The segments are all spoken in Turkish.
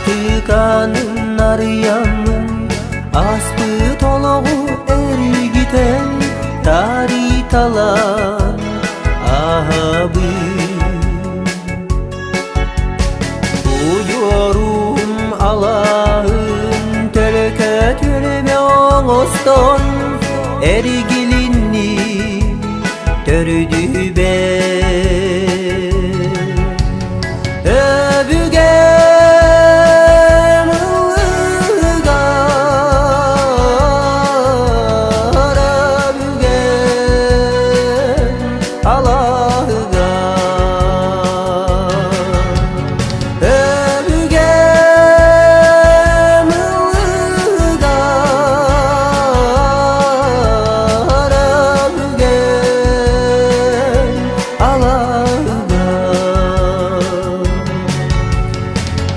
Tıkanın arayanın aspı toloğu ergiten tari talan ahabı uyuyorum Allah'ın töleke töleme oğuston ergilinni tördü be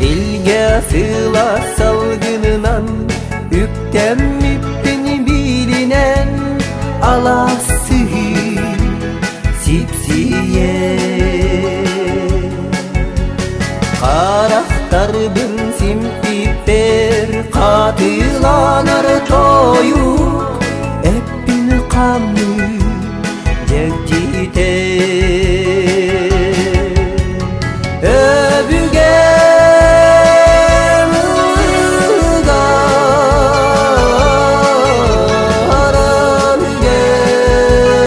İlge sığla salgınınan üptem üppeni bilinen Allah